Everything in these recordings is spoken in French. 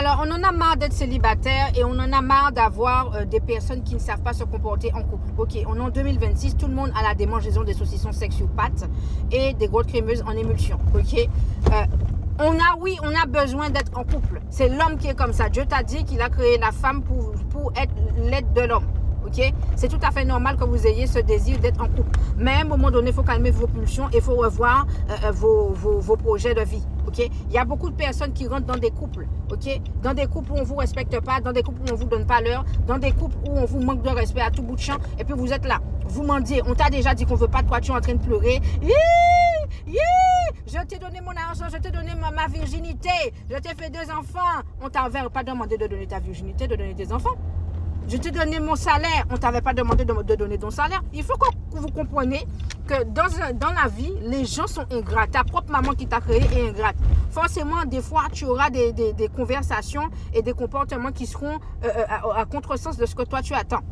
Alors, on en a marre d'être célibataire et on en a marre d'avoir des personnes qui ne savent pas se comporter en couple. Ok, on est en 2026, tout le monde a la démangeaison des saucissons sexupates et des grosses crémeuses en émulsion. Ok, on a besoin d'être en couple. C'est l'homme qui est comme ça. Dieu t'a dit qu'il a créé la femme pour être l'aide de l'homme. Okay? C'est tout à fait normal que vous ayez ce désir d'être en couple. Mais à un moment donné, il faut calmer vos pulsions et il faut revoir vos projets de vie. Okay? Il y a beaucoup de personnes qui rentrent dans des couples. Okay? Dans des couples où on ne vous respecte pas, dans des couples où on ne vous donne pas l'heure, dans des couples où on vous manque de respect à tout bout de champ. Et puis vous êtes là. Vous mendiez. On t'a déjà dit qu'on ne veut pas de toi. Tu es en train de pleurer. Je t'ai donné mon argent, je t'ai donné ma virginité. Je t'ai fait 2 enfants. On t'avait pas demandé de donner ta virginité, de donner tes enfants. Je t'ai donné mon salaire, on ne t'avait pas demandé de donner ton salaire. Il faut que vous compreniez que dans la vie, les gens sont ingrats. Ta propre maman qui t'a créé est ingrate. Forcément, des fois, tu auras des conversations et des comportements qui seront à contresens de ce que toi tu attends.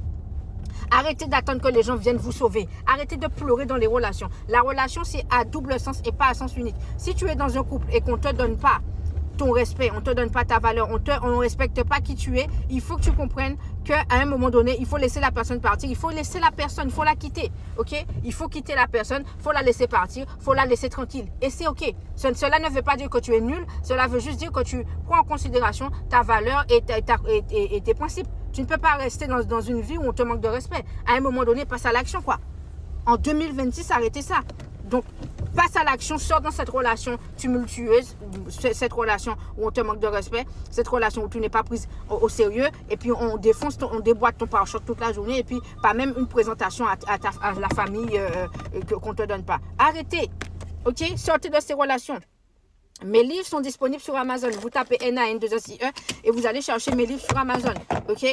Arrêtez d'attendre que les gens viennent vous sauver. Arrêtez de pleurer dans les relations. La relation, c'est à double sens et pas à sens unique. Si tu es dans un couple et qu'on ne te donne pas ton respect, on ne te donne pas ta valeur, on ne respecte pas qui tu es, il faut que tu comprennes qu'à un moment donné, il faut laisser la personne partir, il faut laisser la personne, il faut la quitter, ok? Il faut quitter la personne, il faut la laisser partir, il faut la laisser tranquille. Et c'est ok. Cela ne veut pas dire que tu es nul, cela veut juste dire que tu prends en considération ta valeur et tes principes. Tu ne peux pas rester dans une vie où on te manque de respect. À un moment donné, passe à l'action, quoi. En 2026, arrêtez ça. Donc, passe à l'action, sors dans cette relation tumultueuse, cette relation où on te manque de respect, cette relation où tu n'es pas prise au sérieux, et puis on déboîte ton pare-choc toute la journée, et puis pas même une présentation à la famille qu'on ne te donne pas. Arrêtez, ok? Sortez de ces relations. Mes livres sont disponibles sur Amazon. Vous tapez NAN2SIE et vous allez chercher mes livres sur Amazon. Ok?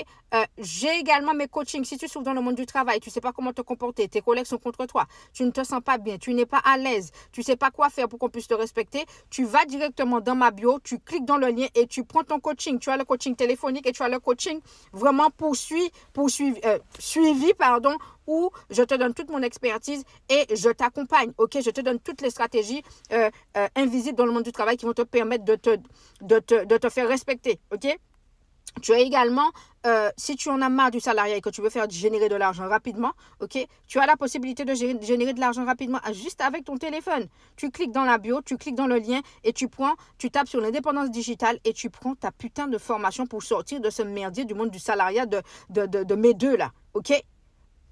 J'ai également mes coachings. Si tu souffres dans le monde du travail, tu ne sais pas comment te comporter, tes collègues sont contre toi, tu ne te sens pas bien, tu n'es pas à l'aise, tu ne sais pas quoi faire pour qu'on puisse te respecter, tu vas directement dans ma bio, tu cliques dans le lien et tu prends ton coaching. Tu as le coaching téléphonique et tu as le coaching vraiment suivi, où je te donne toute mon expertise et je t'accompagne. Ok? Je te donne toutes les stratégies invisibles dans le monde du travail qui vont te permettre de te faire respecter. Ok? Tu as également, si tu en as marre du salariat et que tu veux faire générer de l'argent rapidement, ok, tu as la possibilité de générer de l'argent rapidement juste avec ton téléphone. Tu cliques dans la bio, tu cliques dans le lien et tu tapes sur l'indépendance digitale et tu prends ta putain de formation pour sortir de ce merdier du monde du salariat de mes deux là, ok?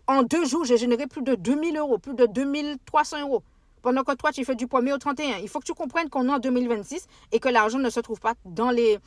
En 2 jours, j'ai généré plus de 2000 euros, plus de 2300 euros. Pendant que toi, tu fais du 1er au 31. Il faut que tu comprennes qu'on est en 2026 et que l'argent ne se trouve pas dans les